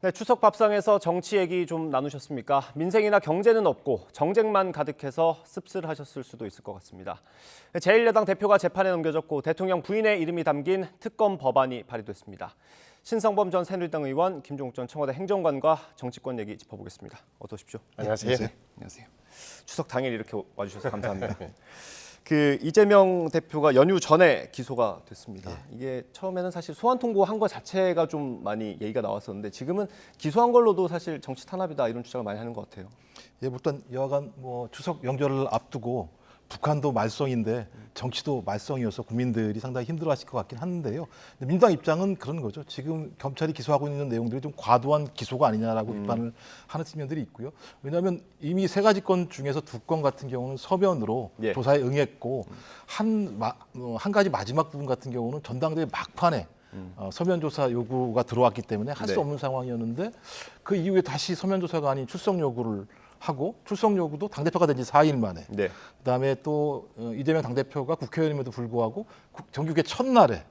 네, 추석 밥상에서 정치 얘기 좀 나누셨습니까? 민생이나 경제는 없고 정쟁만 가득해서 씁쓸하셨을 수도 있을 것 같습니다. 제1야당 대표가 재판에 넘겨졌고 대통령 부인의 이름이 담긴 특검 법안이 발의됐습니다. 신성범 전 새누리당 의원, 김종욱 전 청와대 행정관과 정치권 얘기 짚어보겠습니다. 어서 오십시오. 안녕하세요. 안녕하세요. 추석 당일 이렇게 와주셔서 감사합니다. 이재명 대표가 연휴 전에 기소가 됐습니다. 이게 처음에는 사실 소환 통보한 것 자체가 좀 많이 얘기가 나왔었는데 지금은 기소한 걸로도 사실 정치 탄압이다 이런 주장을 많이 하는 것 같아요. 예, 일단 여하간 추석 명절을 앞두고 북한도 말썽인데 정치도 말썽이어서 국민들이 상당히 힘들어하실 것 같긴 한데요. 민주당 입장은 그런 거죠. 지금 검찰이 기소하고 있는 내용들이 좀 과도한 기소가 아니냐라고 비판을 하는 측면들이 있고요. 왜냐하면 이미 세 가지 건 중에서 두 건 같은 경우는 서면으로 조사에 응했고 한 가지 마지막 부분 같은 경우는 전당대회 막판에 서면 조사 요구가 들어왔기 때문에 할 수 없는 상황이었는데 그 이후에 다시 서면 조사가 아닌 출석 요구를 하고 출석 요구도 당대표가 된 지 4일 만에 그다음에 또 이재명 당대표가 국회의원임에도 불구하고 정규계 첫날에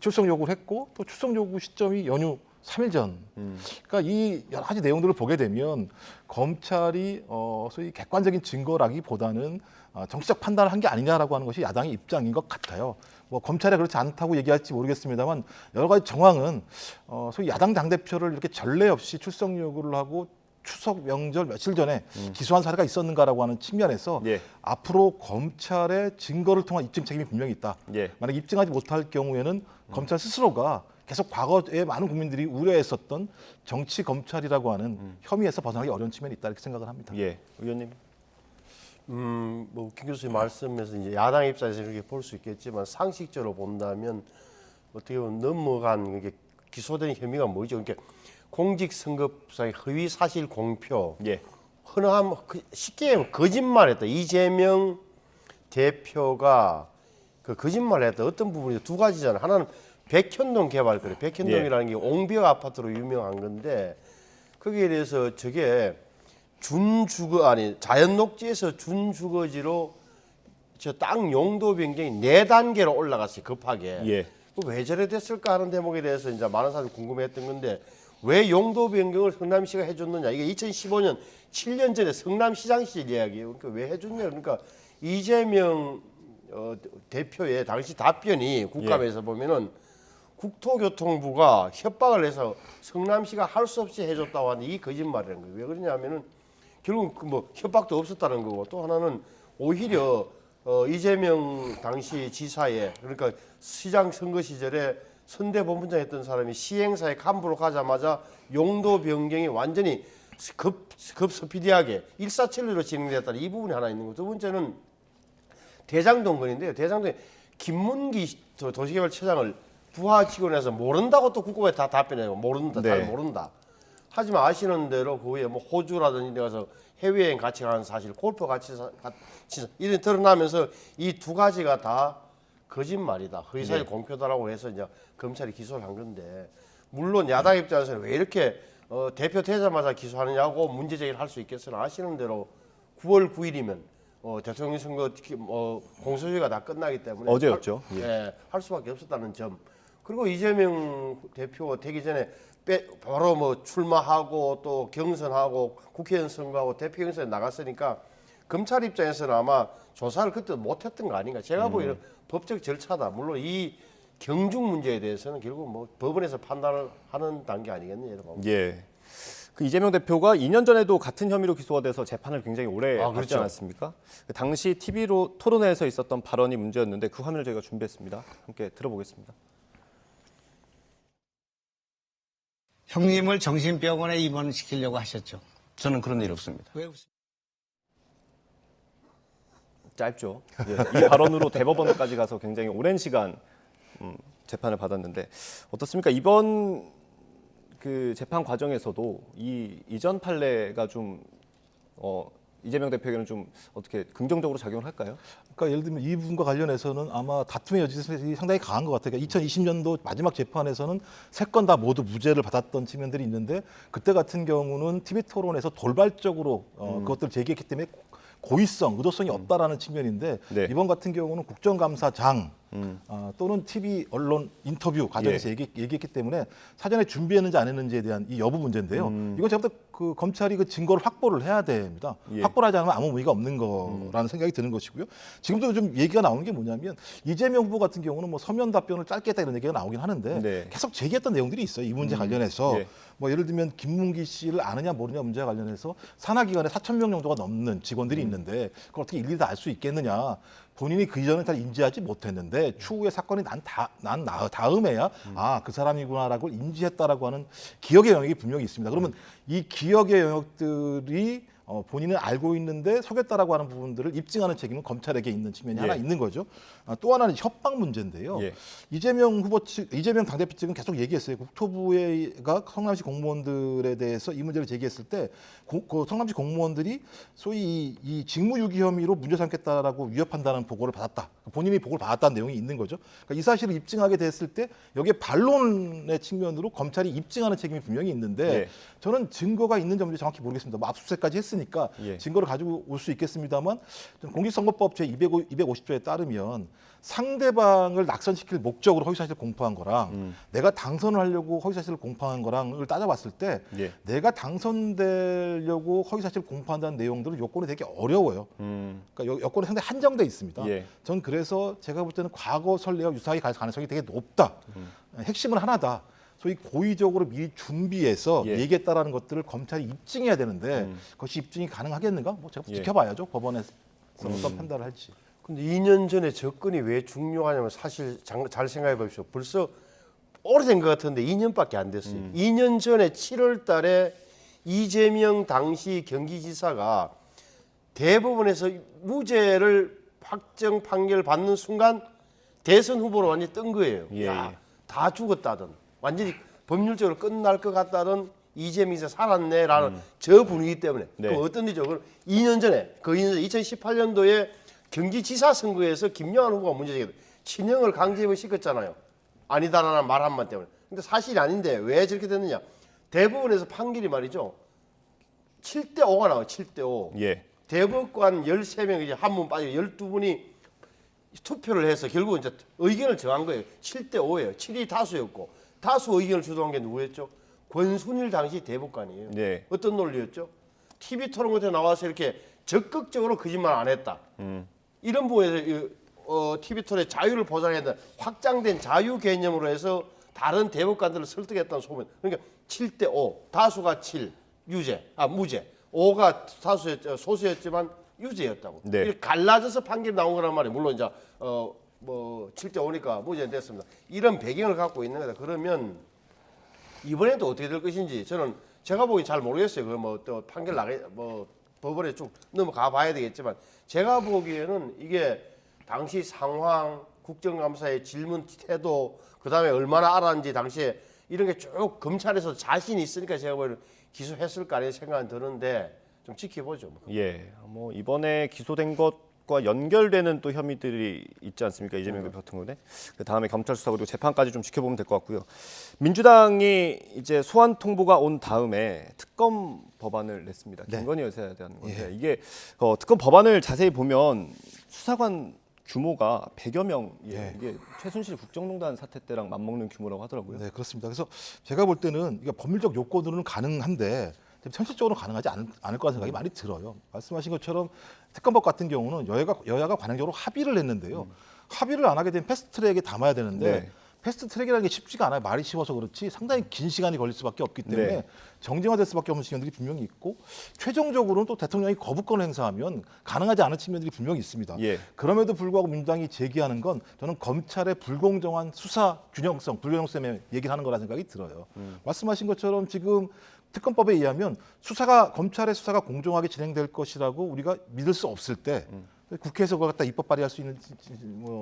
출석 요구를 했고 또 출석 요구 시점이 연휴 3일 전. 그러니까 이 여러 가지 내용들을 보게 되면 검찰이 소위 객관적인 증거라기보다는 정치적 판단을 한 게 아니냐라고 하는 것이 야당의 입장인 것 같아요. 검찰에 그렇지 않다고 얘기할지 모르겠습니다만 여러 가지 정황은 소위 야당 당대표를 이렇게 전례 없이 출석 요구를 하고 추석 명절 며칠 전에 기소한 사례가 있었는가라고 하는 측면에서 앞으로 검찰의 증거를 통한 입증 책임이 분명히 있다. 만약 입증하지 못할 경우에는 검찰 스스로가 계속 과거에 많은 국민들이 우려했었던 정치 검찰이라고 하는 혐의에서 벗어나기 어려운 측면이 있다 이렇게 생각을 합니다. 의원님. 김 교수님 말씀에서 이제 야당 입장에서 이렇게 볼 수 있겠지만 상식적으로 본다면 어떻게 보면 넘어간 게 기소된 혐의가 뭐죠? 그러니까 공직선거법상의 허위 사실 공표, 흔한 쉽게 얘기하면 거짓말했다. 이재명 대표가 그 거짓말했다. 어떤 부분이 두 가지잖아요. 하나는 백현동 개발 거래. 백현동이라는 게 옹벽 아파트로 유명한 건데 거기에 대해서 저게 자연녹지에서 준주거지로 저 땅 용도 변경이 4단계로 올라갔어요. 급하게. 왜 저래 됐을까 하는 대목에 대해서 이제 많은 사람들이 궁금해했던 건데 왜 용도 변경을 성남시가 해줬느냐. 이게 2015년 7년 전에 성남시장 시절 이야기예요. 그러니까 왜 해줬냐. 그러니까 이재명 대표의 당시 답변이 국감에서 보면은 국토교통부가 협박을 해서 성남시가 할 수 없이 해줬다고 하는 이 거짓말이라는 거예요. 왜 그러냐면은 결국 협박도 없었다는 거고 또 하나는 오히려 이재명 당시 지사의 그러니까 시장 선거 시절에 선대본부장 했던 사람이 시행사의 간부로 가자마자 용도 변경이 완전히 급스피디하게 일사천리로 진행됐다는 이 부분이 하나 있는 거고 두 번째는 대장동 건인데요. 대장동에 김문기 도시개발처장을 부하 직원에서 모른다고 또 국감에 다 답변해요. 모른다, 잘 모른다. 하지만 아시는 대로 그 후에 호주라든지 가서 해외여행 같이 가는 사실, 골프 같이 이런 드러나면서 이 두 가지가 다 거짓말이다. 허위사실 공표다라고 해서 이제 검찰이 기소를 한 건데 물론 야당 입장에서는 왜 이렇게 대표 되자마자 기소하느냐고 문제 제기를 할 수 있겠으나 아시는 대로 9월 9일이면 대통령 선거 공소시효가 다 끝나기 때문에 어제였죠. 할 수밖에 없었다는 점. 그리고 이재명 대표가 되기 전에 바로 출마하고 또 경선하고 국회의원 선거하고 대표 경선에 나갔으니까 검찰 입장에서는 아마 조사를 그때 못했던 거 아닌가. 제가 보기에는 법적 절차다. 물론 이 경중 문제에 대해서는 결국 법원에서 판단을 하는 단계 아니겠느냐. 그 이재명 대표가 2년 전에도 같은 혐의로 기소가 돼서 재판을 굉장히 오래 받지 않았습니까? 당시 TV로 토론회에서 있었던 발언이 문제였는데 그 화면을 저희가 준비했습니다. 함께 들어보겠습니다. 형님을 정신병원에 입원시키려고 하셨죠? 저는 그런 일 없습니다. 왜 없습니까? 짧죠. 이 발언으로 대법원까지 가서 굉장히 오랜 시간 재판을 받았는데 어떻습니까? 이번 그 재판 과정에서도 이 이전 판례가 좀 이재명 대표에게는 좀 어떻게 긍정적으로 작용을 할까요? 그러니까 예를 들면 이 부분과 관련해서는 아마 다툼의 여지가 상당히 강한 것 같아요. 그러니까 2020년도 마지막 재판에서는 3건 다 모두 무죄를 받았던 측면들이 있는데 그때 같은 경우는 TV 토론에서 돌발적으로 그것들을 제기했기 때문에 고의성, 의도성이 없다라는 측면인데 이번 같은 경우는 국정감사장 또는 TV 언론 인터뷰 과정에서 얘기했기 때문에 사전에 준비했는지 안 했는지에 대한 이 여부 문제인데요. 이건 제가부터 그 검찰이 그 증거를 확보를 해야 됩니다. 확보를 하지 않으면 아무 의미가 없는 거라는 생각이 드는 것이고요. 지금도 좀 얘기가 나오는 게 뭐냐면 이재명 후보 같은 경우는 뭐 서면 답변을 짧게 했다 이런 얘기가 나오긴 하는데 계속 제기했던 내용들이 있어요. 이 문제 관련해서 뭐 예를 들면 김문기 씨를 아느냐 모르냐 문제와 관련해서 산하기관에 4,000명 정도가 넘는 직원들이 있는데 그걸 어떻게 일일이 다 알 수 있겠느냐. 본인이 그 이전에 잘 인지하지 못했는데 추후에 사건이 난 다음에야 그 사람이구나라고 인지했다라고 하는 기억의 영역이 분명히 있습니다. 그러면 이 기억의 영역들이 본인은 알고 있는데 속였다라고 하는 부분들을 입증하는 책임은 검찰에게 있는 측면이 하나 있는 거죠. 또 하나는 협박 문제인데요. 이재명 후보 측, 이재명 당대표 측은 계속 얘기했어요. 국토부가 성남시 공무원들에 대해서 이 문제를 제기했을 때 그 성남시 공무원들이 소위 이 직무유기 혐의로 문제 삼겠다라고 위협한다는 보고를 받았다. 본인이 보고를 받았다는 내용이 있는 거죠. 그러니까 이 사실을 입증하게 됐을 때 여기에 반론의 측면으로 검찰이 입증하는 책임이 분명히 있는데 저는 증거가 있는 점인지 정확히 모르겠습니다. 뭐 압수수색까지 했으니까 증거를 가지고 올 수 있겠습니다만 공직선거법 제250조에 따르면 상대방을 낙선시킬 목적으로 허위사실을 공포한 거랑 내가 당선을 하려고 허위사실을 공포한 거랑을 따져봤을 때 내가 당선되려고 허위사실을 공포한다는 내용들은 요건이 되게 어려워요. 그러니까 여건이 상당히 한정돼 있습니다. 전 그래서 제가 볼 때는 과거 선례와 유사하게 갈 가능성이 되게 높다. 핵심은 하나다. 소위 고의적으로 미리 준비해서 얘기했다라는 것들을 검찰이 입증해야 되는데 그것이 입증이 가능하겠는가? 뭐 제가 지켜봐야죠. 법원에서 어떤 판단을 할지. 근데 2년 전에 접근이 왜 중요하냐면 사실 잘 생각해 보십시오. 벌써 오래된 것 같은데 2년밖에 안 됐어요. 2년 전에 7월 달에 이재명 당시 경기지사가 대법원에서 무죄를 확정 판결 받는 순간 대선 후보로 완전히 뜬 거예요. 야, 다 죽었다던 완전히 법률적으로 끝날 것 같다던 이재명이 살았네라는 저 분위기 때문에 그럼 어떤 일이죠? 그럼 2년 전에 그 2년 전 2018년도에 경기지사 선거에서 김영환 후보가 문제 제기했어요. 친형을 강제입을 시켰잖아요. 아니다라는 말 한마디 때문에. 근데 사실이 아닌데 왜 저렇게 됐느냐? 대법원에서 판결이 말이죠. 7대5가 나와요. 7대5. 대법관 13명 이제 한 분 빠지고 12분이 투표를 해서 결국 이제 의견을 정한 거예요. 7대5예요. 7이 다수였고 다수 의견을 주도한 게 누구였죠? 권순일 당시 대법관이에요. 어떤 논리였죠? TV 토론 같은 데 나와서 이렇게 적극적으로 거짓말 안 했다. 이런 부분에서 TV 토론의 자유를 보장했다. 확장된 자유 개념으로 해서 다른 대법관들을 설득했다는 소문. 그러니까 7대5, 다수가 7, 무죄. 5가 소수였지만 유죄였다고. 이렇게 갈라져서 판결이 나온 거란 말이에요. 물론 이제 뭐 7대5니까 무죄는 됐습니다. 이런 배경을 갖고 있는 거다. 그러면 이번에도 어떻게 될 것인지 저는 제가 보기 잘 모르겠어요. 그 뭐 또 판결 뭐 법원에 쭉 넘어가 봐야 되겠지만 제가 보기에는 이게 당시 상황, 국정감사의 질문 태도, 그다음에 얼마나 알았는지 당시에 이런 게 쭉 검찰에서 자신이 있으니까 제가 보기에는 기소했을 거 아니에요 생각은 드는데 좀 지켜보죠. 뭐 이번에 기소된 것과 연결되는 또 혐의들이 있지 않습니까? 이재명 대표 같은 경우는 그 다음에 검찰 수사 그리고 재판까지 좀 지켜보면 될 것 같고요. 민주당이 이제 소환 통보가 온 다음에 특검 법안을 냈습니다. 김건희 여사에 대한 건데 이게 특검 법안을 자세히 보면 수사관 규모가 100여 명, 이게 최순실 국정농단 사태 때랑 맞먹는 규모라고 하더라고요. 네, 그렇습니다. 그래서 제가 볼 때는 이게 법률적 요건으로는 가능한데 현실적으로 가능하지 않을 거라는 생각이 많이 들어요. 말씀하신 것처럼 특검법 같은 경우는 여야가 관행적으로 합의를 했는데요. 합의를 안 하게 되면 패스트트랙에 담아야 되는데 패스트트랙이라는 게 쉽지가 않아요. 말이 쉬워서 그렇지 상당히 긴 시간이 걸릴 수밖에 없기 때문에 정쟁화될 수밖에 없는 측면들이 분명히 있고 최종적으로는 또 대통령이 거부권을 행사하면 가능하지 않은 측면들이 분명히 있습니다. 그럼에도 불구하고 민주당이 제기하는 건 저는 검찰의 불공정한 수사 균형성, 불균형성에 얘기를 하는 거라는 생각이 들어요. 말씀하신 것처럼 지금 특검법에 의하면 검찰의 수사가 공정하게 진행될 것이라고 우리가 믿을 수 없을 때 국회에서 그걸 갖다 입법 발의할 수 있는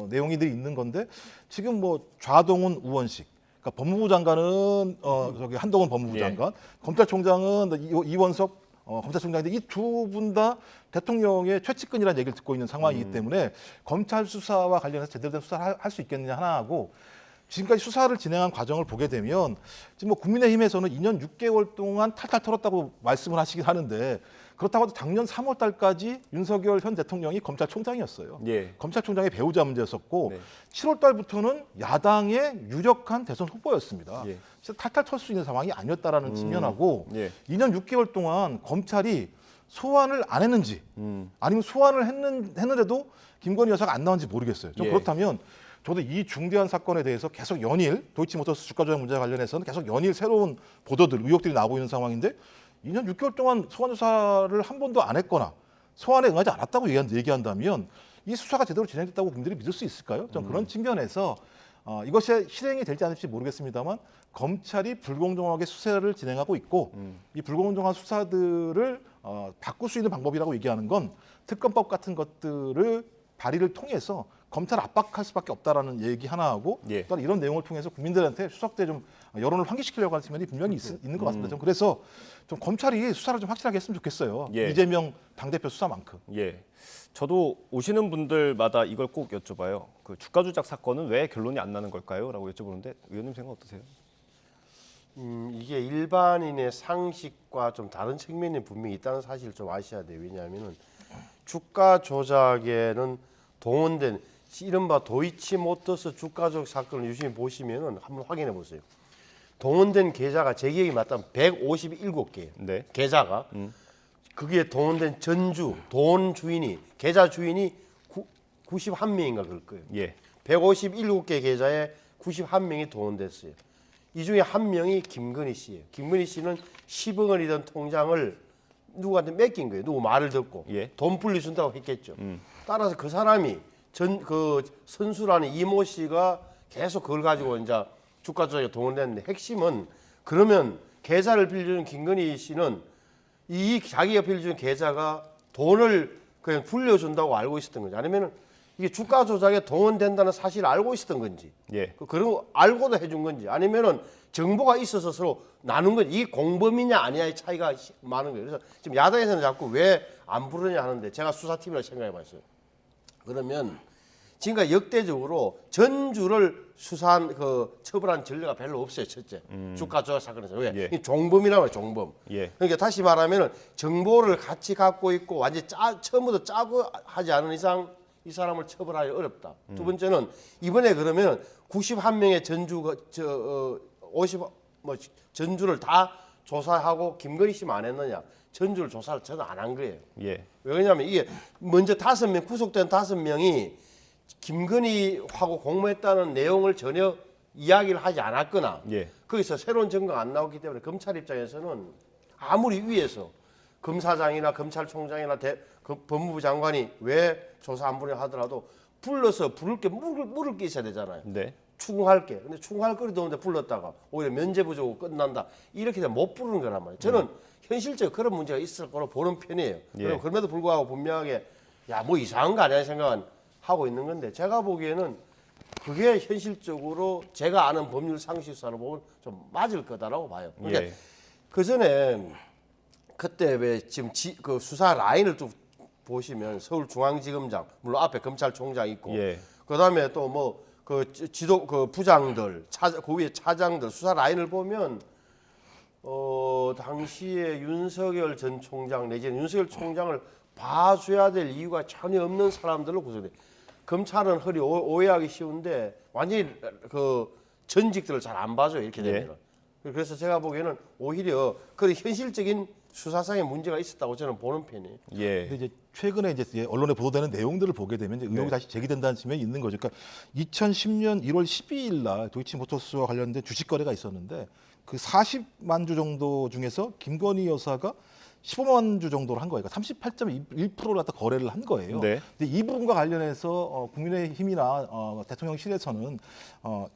내용들이 있는 건데 지금 뭐 좌동훈 우원식, 그러니까 법무부 장관은 저기 한동훈 법무부 장관, 검찰총장은 이원석 검찰총장인데 이 두 분 다 대통령의 최측근이라는 얘기를 듣고 있는 상황이기 때문에 검찰 수사와 관련해서 제대로 된 수사를 할 수 있겠느냐 하나 하고. 지금까지 수사를 진행한 과정을 보게 되면 지금 뭐 국민의힘에서는 2년 6개월 동안 탈탈 털었다고 말씀을 하시긴 하는데 그렇다고 해도 작년 3월 달까지 윤석열 현 대통령이 검찰총장이었어요. 예. 검찰총장의 배우자 문제였었고 네. 7월 달부터는 야당의 유력한 대선 후보였습니다. 예. 진짜 탈탈 털 수 있는 상황이 아니었다라는 측면하고 예. 2년 6개월 동안 검찰이 소환을 안 했는지 아니면 소환을 했는데도 김건희 여사가 안 나왔는지 모르겠어요. 좀 예. 그렇다면 저도 이 중대한 사건에 대해서 계속 연일 도이치모터스 주가 조작 문제와 관련해서는 계속 연일 새로운 보도들, 의혹들이 나오고 있는 상황인데 2년 6개월 동안 소환 조사를 한 번도 안 했거나 소환에 응하지 않았다고 얘기한다면 이 수사가 제대로 진행됐다고 국민들이 믿을 수 있을까요? 좀 그런 측면에서 이것이 실행이 될지 안 될지 모르겠습니다만 검찰이 불공정하게 수사를 진행하고 있고 이 불공정한 수사들을 바꿀 수 있는 방법이라고 얘기하는 건 특검법 같은 것들을 발의를 통해서 검찰 압박할 수밖에 없다라는 얘기 하나 하고 예. 또한 이런 내용을 통해서 국민들한테 추석 때 좀 여론을 환기시키려고 하는 측면이 분명히 있는 것 같습니다. 좀 그래서 좀 검찰이 수사를 좀 확실하게 했으면 좋겠어요. 예. 이재명 당대표 수사만큼. 예. 저도 오시는 분들마다 이걸 꼭 여쭤봐요. 그 주가 조작 사건은 왜 결론이 안 나는 걸까요? 라고 여쭤보는데 의원님 생각 어떠세요? 이게 일반인의 상식과 좀 다른 측면이 분명히 있다는 사실을 좀 아셔야 돼요. 왜냐하면은 주가 조작에는 동원된 이른바 도이치모터스 주가 조작 사건을 유심히 보시면은 한번 확인해 보세요. 동원된 계좌가 제 기억이 맞다면 157개. 네. 계좌가 거기에 동원된 전주 돈 주인이 계좌 주인이 91명인가 그럴 거예요. 예. 157개 계좌에 91명이 동원됐어요. 이 중에 한 명이 김건희 씨예요. 김건희 씨는 10억 원이던 통장을 누구한테 맡긴 거예요. 누구 말을 듣고 예. 돈 분리준다고 했겠죠. 따라서 그 사람이 그 선수라는 이모 씨가 계속 그걸 가지고 이제 주가 조작에 동원됐는데 핵심은 그러면 계좌를 빌려준 김건희 씨는 이 자기가 빌려준 계좌가 돈을 그냥 불려준다고 알고 있었던 건지 아니면은 이게 주가 조작에 동원된다는 사실을 알고 있었던 건지 예. 그런 거 알고도 해준 건지 아니면은 정보가 있어서 서로 나눈 건지 이게 공범이냐 아니냐의 차이가 많은 거예요. 그래서 지금 야당에서는 자꾸 왜 안 부르냐 하는데 제가 수사팀이라고 생각해 봤어요. 그러면 지금까지 역대적으로 전주를 수사한 처벌한 전례가 별로 없어요. 첫째 주가 조작 사건에서 왜 예. 이 종범이라고 해요. 종범. 예. 그러니까 다시 말하면은 정보를 같이 갖고 있고 완전 처음부터 짜고 하지 않은 이상 이 사람을 처벌하기 어렵다. 두 번째는 이번에 그러면 91명의 전주를 다 조사하고 김건희 씨만 안 했느냐? 전주를 조사를 저는 안 한 거예요. 예. 왜냐하면 이게 먼저 구속된 5명이 김건희하고 공모했다는 내용을 전혀 이야기를 하지 않았거나 예. 거기서 새로운 증거가 안 나오기 때문에 검찰 입장에서는 아무리 위에서 검사장이나 검찰총장이나 법무부 장관이 왜 조사 안 부려 하더라도 불러서 물을 게 있어야 되잖아요. 네. 추궁할 게. 근데 추궁할 거리도 없는데 불렀다가 오히려 면죄부 주고 끝난다. 이렇게 되면 못 부르는 거란 말이에요. 저는 현실적으로 그런 문제가 있을 거로 보는 편이에요. 예. 그럼에도 불구하고 분명하게 야 뭐 이상한 거 아니야 생각은 하고 있는 건데 제가 보기에는 그게 현실적으로 제가 아는 법률 상식상으로 보면 좀 맞을 거다라고 봐요. 그러니까 예. 그 전에 그때 왜 지금 그 수사 라인을 좀 보시면 서울중앙지검장 물론 앞에 검찰총장 있고 예. 그다음에 또 뭐 그 부장들 그 위에 차장들 수사 라인을 보면 당시에 윤석열 전 총장 내지는 윤석열 총장을 봐줘야 될 이유가 전혀 없는 사람들로 구성돼. 검찰은 허리 오해하기 쉬운데 완전히 그 전직들을 잘 안 봐줘요 이렇게 되면. 그래서 제가 보기에는 오히려 그 현실적인 수사상의 문제가 있었다고 저는 보는 편이에요. 예. 근데 이제 최근에 이제 언론에 보도되는 내용들을 보게 되면 이제 의혹이 네. 다시 제기된다는 측면이 있는 거죠. 그러니까 2010년 1월 12일 날 도이치모터스와 관련된 주식 거래가 있었는데 그 40만 주 정도 중에서 김건희 여사가 15만 주 정도를 한 거예요. 그러니까 38.1%를 갖다 거래를 한 거예요. 네. 근데 이 부분과 관련해서 국민의힘이나 대통령실에서는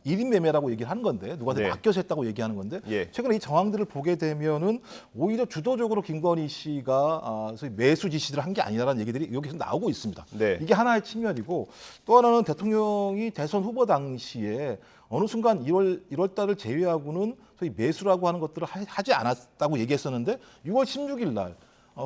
1인 매매라고 얘기를 하는 건데 누구한테 네. 맡겨서 했다고 얘기하는 건데 예. 최근에 이 정황들을 보게 되면은 오히려 주도적으로 김건희 씨가 소위 매수 지시를 한 게 아니라는 얘기들이 여기서 나오고 있습니다. 네. 이게 하나의 측면이고 또 하나는 대통령이 대선 후보 당시에 어느 순간 1월 달을 제외하고는 소위 매수라고 하는 것들을 하지 않았다고 얘기했었는데 6월 16일 날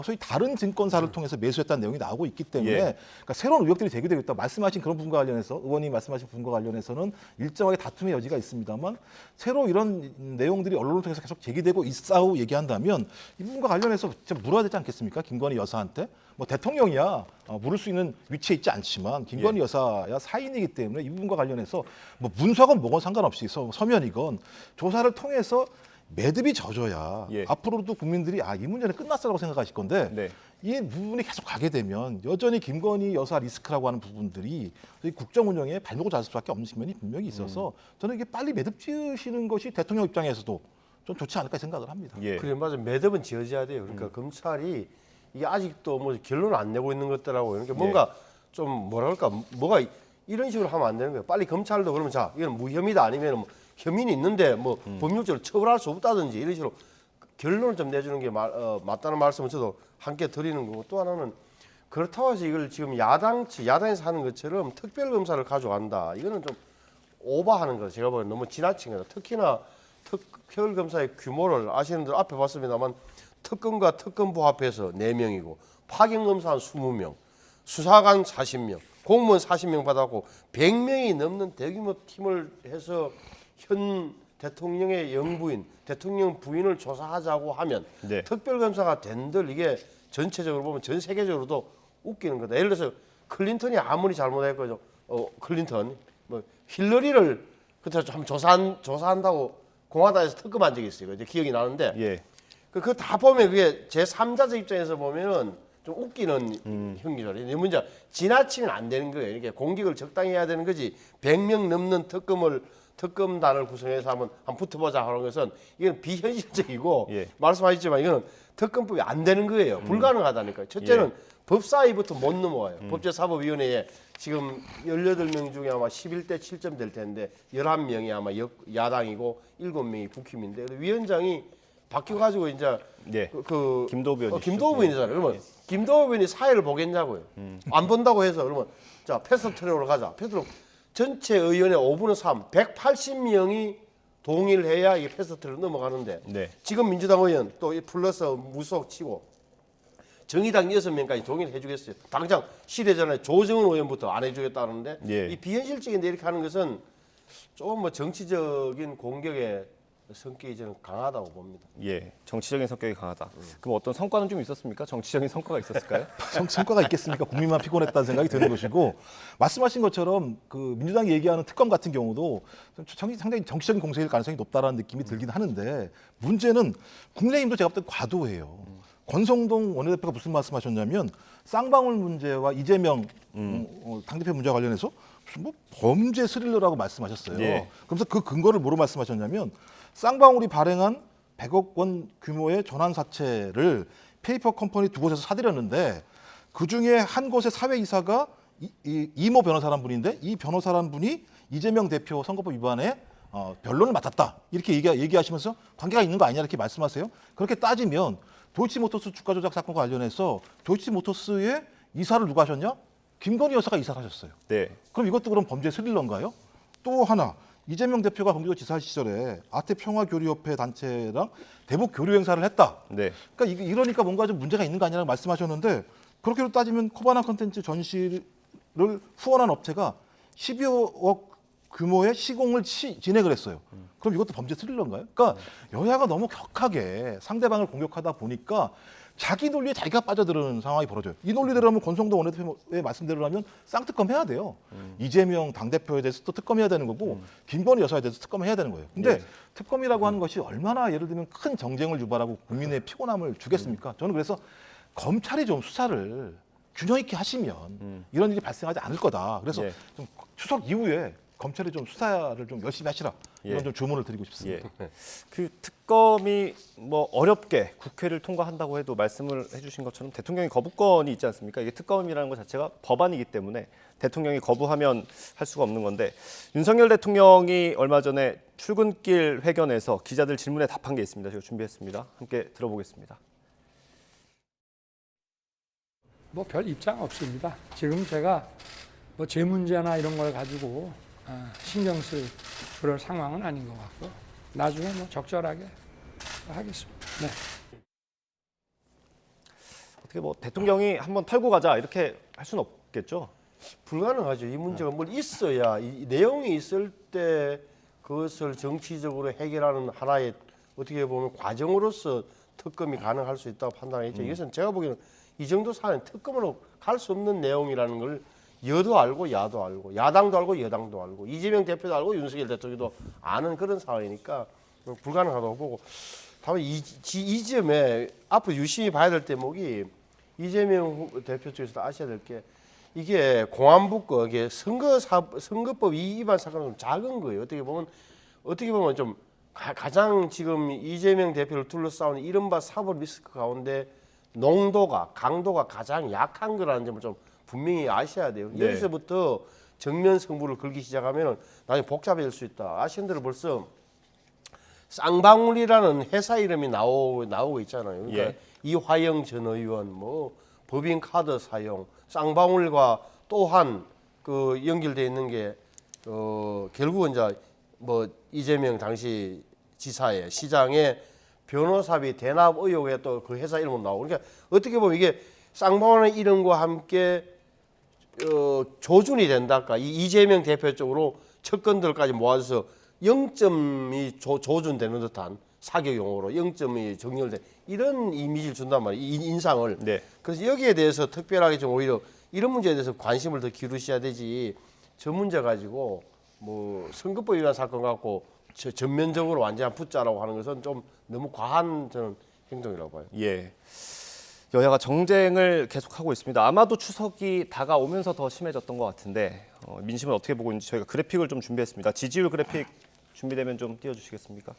소위 다른 증권사를 통해서 매수했다는 내용이 나오고 있기 때문에 그러니까 새로운 의혹들이 제기되고 있다. 말씀하신 그런 부분과 관련해서 의원님 말씀하신 부분과 관련해서는 일정하게 다툼의 여지가 있습니다만 새로 이런 내용들이 언론을 통해서 계속 제기되고 있다고 얘기한다면 이 부분과 관련해서 진짜 물어야 되지 않겠습니까? 김건희 여사한테 뭐 대통령이야 물을 수 있는 위치에 있지 않지만 김건희 여사야 사인이기 때문에 이 부분과 관련해서 뭐 문서건 뭐건 상관없이 서면이건 조사를 통해서 매듭이 젖어야 앞으로도 국민들이 이 문제는 끝났어라고 생각하실 건데 이 부분이 계속 가게 되면 여전히 김건희 여사 리스크라고 하는 부분들이 국정 운영에 발목을 잡을 수밖에 없는 측면이 분명히 있어서 저는 이게 빨리 매듭 지으시는 것이 대통령 입장에서도 좀 좋지 않을까 생각을 합니다. 그래 맞아 매듭은 지어져야 돼요. 그러니까 검찰이 이게 아직도 뭐 결론을 안 내고 있는 것들하고 그러니까 뭔가 좀 뭐랄까 뭐가 이런 식으로 하면 안 되는 거예요. 빨리 검찰도 그러면 자 이건 무혐의다 아니면 뭐 혐의는 있는데 뭐 법률적으로 처벌할 수 없다든지 이런 식으로 결론을 좀 내주는 게 맞다는 말씀을 저도 함께 드리는 거고 또 하나는 그렇다고 해서 이걸 지금 야당에서 하는 것처럼 특별검사를 가져간다. 이거는 좀 오버하는 거 제가 보기엔 너무 지나친 거다. 특히나 특별검사의 규모를 아시는 분들 앞에 봤습니다만 특검과 특검부 합해서 4명이고 파견검사 한 20명, 수사관 40명, 공무원 40명 받았고 100명이 넘는 대규모 팀을 해서 현 대통령의 영부인, 대통령 부인을 조사하자고 하면 특별검사가 된들 이게 전체적으로 보면 전 세계적으로도 웃기는 거다. 예를 들어서 클린턴이 아무리 잘못했고 클린턴, 뭐 힐러리를 그때 좀 조사한다고 공화당에서 특검한 적이 있어요. 이제 기억이 나는데 그거 다 보면 그게 제 3자적 입장에서 보면은 좀 웃기는 형기죠. 이 문제 지나치면 안 되는 거예요. 이렇게 공격을 적당히 해야 되는 거지. 100명 넘는 특검단을 구성해서 한번 붙어보자 하는 것은 이건 비현실적이고 말씀하셨지만 이거는 특검법이 안 되는 거예요. 불가능하다니까요. 첫째는 법사위부터 못 넘어와요. 법제사법위원회에 지금 18명 중에 아마 11대 7점 될 텐데 11명이 아마 야당이고 7명이 국힘인데 위원장이 바뀌어가지고 이제 김도우 의원이 김도우 의원이잖아요. 그러면 김도우 의원이 사회를 보겠냐고요. 안 본다고 해서 그러면 자 패스트트랙으로 가자. 패스트트랙 전체 의원의 5분의 3, 180명이 동의를 해야 이게 패스트트랙으로 넘어가는데 지금 민주당 의원 또 플러스 무속 치고 정의당 6명까지 동의를 해주겠어요. 당장 실례전에 조정은 의원부터 안 해주겠다는데 이 비현실적인데 이렇게 하는 것은 조금 뭐 정치적인 공격의 성격이 저는 강하다고 봅니다. 정치적인 성격이 강하다. 그럼 어떤 성과는 좀 있었습니까? 정치적인 성과가 있었을까요? 성과가 있겠습니까? 국민만 피곤했다는 생각이 드는 것이고 말씀하신 것처럼 그 민주당이 얘기하는 특검 같은 경우도 상당히 정치적인 공세일 가능성이 높다라는 느낌이 들긴 하는데 문제는 국민의힘도 제가 볼 때 과도해요. 권성동 원내대표가 무슨 말씀하셨냐면 쌍방울 문제와 이재명 당대표 문제와 관련해서 무슨 뭐 범죄 스릴러라고 말씀하셨어요. 그러면서 그 근거를 뭐로 말씀하셨냐면 쌍방울이 발행한 100억 원 규모의 전환사채를 페이퍼 컴퍼니 2곳에서 사들였는데 그중에 한 곳의 사회이사가 이모 변호사란 분인데 이 변호사란 분이 이재명 대표 선거법 위반에 변론을 맡았다. 이렇게 얘기하시면서 관계가 있는 거 아니냐 이렇게 말씀하세요. 그렇게 따지면 도이치모터스 주가 조작 사건과 관련해서 도이치모터스의 이사를 누가 하셨냐? 김건희 여사가 이사를 하셨어요. 그럼 이것도 그럼 범죄 스릴러인가요? 또 하나 이재명 대표가 경기도지사 시절에 아태평화교류협회 단체랑 대북 교류 행사를 했다. 그러니까 이러니까 뭔가 좀 문제가 있는 거 아니냐고 말씀하셨는데 그렇게로 따지면 코바나 컨텐츠 전시를 후원한 업체가 12억 규모의 시공을 진행을 했어요. 그럼 이것도 범죄 스릴러인가요? 그러니까 여야가 너무 격하게 상대방을 공격하다 보니까 자기 논리에 자기가 빠져드는 상황이 벌어져요. 이 논리대로라면 권성동 원내대표의 말씀대로라면 쌍특검 해야 돼요. 이재명 당대표에 대해서 또 특검해야 되는 거고 김건희 여사에 대해서 특검해야 되는 거예요. 근데 특검이라고 하는 것이 얼마나 예를 들면 큰 정쟁을 유발하고 국민의 피곤함을 주겠습니까? 저는 그래서 검찰이 좀 수사를 균형 있게 하시면 이런 일이 발생하지 않을 거다. 그래서 좀 추석 이후에 검찰이 좀 수사를 좀 열심히 하시라 이런 좀 주문을 드리고 싶습니다. 그 특검이 뭐 어렵게 국회를 통과한다고 해도 말씀을 해주신 것처럼 대통령이 거부권이 있지 않습니까? 이게 특검이라는 것 자체가 법안이기 때문에 대통령이 거부하면 할 수가 없는 건데 윤석열 대통령이 얼마 전에 출근길 회견에서 기자들 질문에 답한 게 있습니다. 제가 준비했습니다. 함께 들어보겠습니다. 뭐 별 입장 없습니다. 지금 제가 뭐 제 문제나 이런 걸 가지고 신경 쓸 그럴 상황은 아닌 것 같고 나중에 뭐 적절하게 하겠습니다. 어떻게 뭐 대통령이 한번 털고 가자 이렇게 할 수는 없겠죠. 불가능하죠. 이 문제가 뭘 있어야 이 내용이 있을 때 그것을 정치적으로 해결하는 하나의 어떻게 보면 과정으로서 특검이 가능할 수 있다고 판단했죠. 이것은 제가 보기에는 이 정도 사안은 특검으로 갈 수 없는 내용이라는 걸 여도 알고 야도 알고 야당도 알고 여당도 알고 이재명 대표도 알고 윤석열 대통령도 아는 그런 상황이니까 불가능하다고 보고 다만 이 점에 앞으로 유심히 봐야 될 대목이 이재명 대표 쪽에서도 아셔야 될 게 이게 공안부 거 이게 선거법 위반 사건은 좀 작은 거예요. 어떻게 보면 좀 가장 지금 이재명 대표를 둘러싸는 이른바 사법 리스크 가운데 농도가 강도가 가장 약한 거라는 점을 좀 분명히 아셔야 돼요. 네. 여기서부터 정면 승부를 걸기 시작하면 나중에 복잡해질 수 있다. 아시는 대로 벌써 쌍방울이라는 회사 이름이 나오고 있잖아요. 그러니까 예. 이화영 전 의원, 뭐 법인카드 사용, 쌍방울과 또한 그 연결돼 있는 게 결국은 이제 뭐 이재명 당시 지사의 시장의 변호사비 대납 의혹에 또 그 회사 이름으로 나오고 그러니까 어떻게 보면 이게 쌍방울의 이름과 함께 조준이 된달까 이재명 대표 쪽으로 측근들까지 모아서 0점이 조준되는 듯한 사격 용어로 0점이 정렬된 이런 이미지를 준단 말이에요. 이 인상을. 네. 그래서 여기에 대해서 특별하게 좀 오히려 이런 문제에 대해서 관심을 더 기울이셔야 되지. 저 문제 가지고 뭐 선거법 위반 사건 갖고 전면적으로 완전한 붙자라고 하는 것은 좀 너무 과한 저는 행동이라고 봐요. 예. 여야가 정쟁을 계속하고 있습니다. 아마도 추석이 다가오면서 더 심해졌던 것 같은데 민심을 어떻게 보고 있는지 저희가 그래픽을 좀 준비했습니다. 지지율 그래픽 준비되면 좀 띄워주시겠습니까?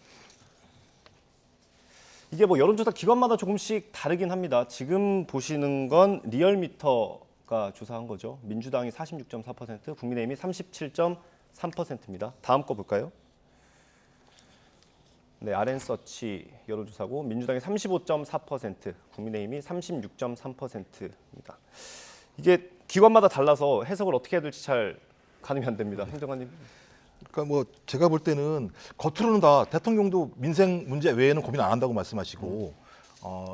이게 뭐 여론조사 기관마다 조금씩 다르긴 합니다. 지금 보시는 건 리얼미터가 조사한 거죠. 민주당이 46.4%, 국민의힘이 37.3%입니다. 다음 거 볼까요? 네, RN서치 여론조사고 민주당이 35.4%, 국민의힘이 36.3%입니다. 이게 기관마다 달라서 해석을 어떻게 해야 될지 잘 가늠이 안 됩니다. 행정관님. 그러니까 뭐 제가 볼 때는 겉으로는 다 대통령도 민생 문제 외에는 고민 안 한다고 말씀하시고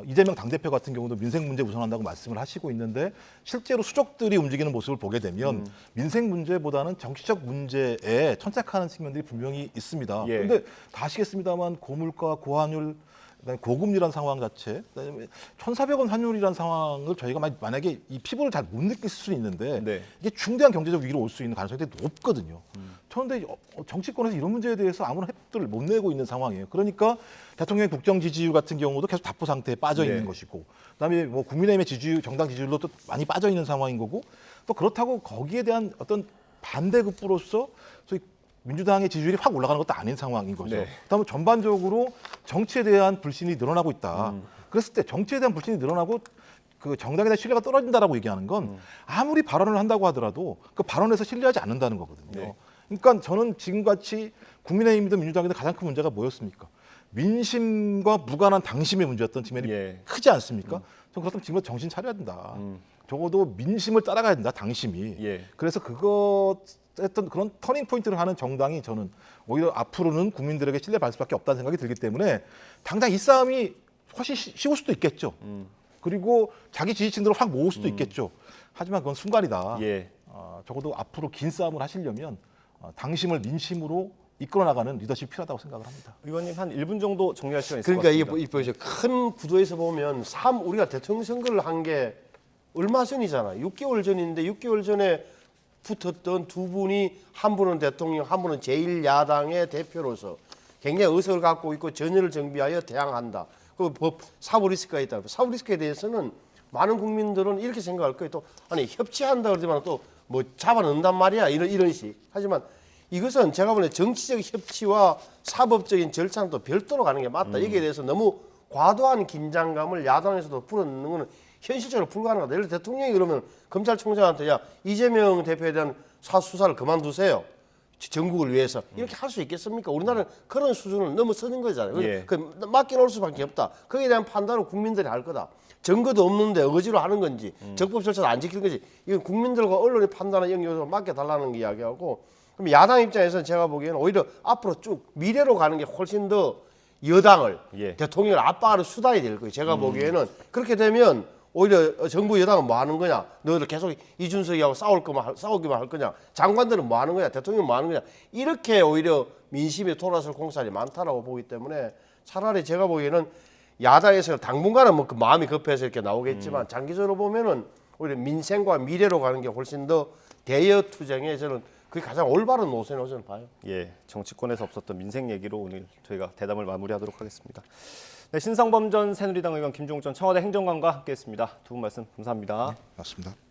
이재명 당대표 같은 경우도 민생 문제 우선한다고 말씀을 하시고 있는데 실제로 수족들이 움직이는 모습을 보게 되면 민생 문제보다는 정치적 문제에 천착하는 측면들이 분명히 있습니다. 예. 그런데 다 아시겠습니다만 고물가, 고환율, 그다음에 고금리라는 상황 자체, 그다음에 1,400원 환율이라는 상황을 저희가 만약에 이 피부를 잘 못 느낄 수는 있는데 네. 이게 중대한 경제적 위기로 올 수 있는 가능성이 되게 높거든요. 그런데 정치권에서 이런 문제에 대해서 아무런 해법들을 못 내고 있는 상황이에요. 그러니까 대통령의 국정 지지율 같은 경우도 계속 답보 상태에 빠져 있는 네. 것이고, 그다음에 뭐 국민의힘의 지지율, 정당 지지율도 또 많이 빠져 있는 상황인 거고, 또 그렇다고 거기에 대한 어떤 반대급부로서 소위 민주당의 지지율이 확 올라가는 것도 아닌 상황인 거죠. 네. 그다음에 전반적으로 정치에 대한 불신이 늘어나고 있다. 그랬을 때 정치에 대한 불신이 늘어나고 그 정당에 대한 신뢰가 떨어진다라고 얘기하는 건 아무리 발언을 한다고 하더라도 그 발언에서 신뢰하지 않는다는 거거든요. 네. 그러니까 저는 지금같이 국민의힘이든 민주당이든 가장 큰 문제가 뭐였습니까? 민심과 무관한 당심의 문제였던 측면이 예. 크지 않습니까? 전 그렇다면 지금 정신 차려야 된다. 적어도 민심을 따라가야 된다, 당심이. 예. 그래서 했던 그런 터닝 포인트를 하는 정당이 저는 오히려 앞으로는 국민들에게 신뢰받을 수밖에 없다는 생각이 들기 때문에 당장 이 싸움이 훨씬 쉬울 수도 있겠죠. 그리고 자기 지지층들을 확 모을 수도 있겠죠. 하지만 그건 순간이다. 예. 적어도 앞으로 긴 싸움을 하시려면 당심을 민심으로 이끌어 나가는 리더십이 필요하다고 생각을 합니다. 의원님 한 1분 정도 정리할 시간 있을 것 그러니까 같습니다. 이 보이죠. 큰 구도에서 보면 우리가 대통령 선거를 한 게 얼마 전이잖아요. 6개월 전인데 6개월 전에 붙었던 두 분이 한 분은 대통령, 한 분은 제1야당의 대표로서 굉장히 의석을 갖고 있고 전열을 정비하여 대항한다. 그 사법 리스크가 있다. 사법 리스크에 대해서는 많은 국민들은 이렇게 생각할 거예요. 또 아니 협치한다 그러지만 또 뭐 잡아넣는단 말이야 이런 식. 하지만 이것은 제가 보기에 정치적 협치와 사법적인 절차는 또 별도로 가는 게 맞다. 여기에 대해서 너무 과도한 긴장감을 야당에서도 불어넣는 것은 현실적으로 불가능하다. 예를 들어 대통령이 그러면 검찰총장한테 야 이재명 대표에 대한 수사를 그만두세요. 전국을 위해서 이렇게 할 수 있겠습니까? 우리나라는 그런 수준을 넘어서는 거잖아요. 예. 그 맡겨놓을 수밖에 없다. 거기에 대한 판단을 국민들이 할 거다. 증거도 없는데 어거지로 하는 건지 적법 절차를 안 지키는 건지 이건 국민들과 언론이 판단하는 영역으로 맡겨달라는 게 이야기하고 그럼 야당 입장에서는 제가 보기에는 오히려 앞으로 쭉 미래로 가는 게 훨씬 더 여당을 예. 대통령을 압박하는 수단이 될 거예요. 제가 보기에는 그렇게 되면 오히려 정부 여당은 뭐 하는 거냐? 너희들 계속 이준석이하고 싸우기만 할 거냐? 장관들은 뭐 하는 거냐? 대통령은 뭐 하는 거냐? 이렇게 오히려 민심이 돌아설 공산이 많다라고 보기 때문에 차라리 제가 보기에는 야당에서 당분간은 뭐 그 마음이 급해서 이렇게 나오겠지만 장기적으로 보면은 오히려 민생과 미래로 가는 게 훨씬 더 대여 투쟁에 저는 그게 가장 올바른 노선이라고 저는 봐요. 예, 정치권에서 없었던 민생 얘기로 오늘 저희가 대담을 마무리하도록 하겠습니다. 네, 신상범 전 새누리당 의원, 김종욱 전 청와대 행정관과 함께했습니다. 두 분 말씀 감사합니다. 맞습니다.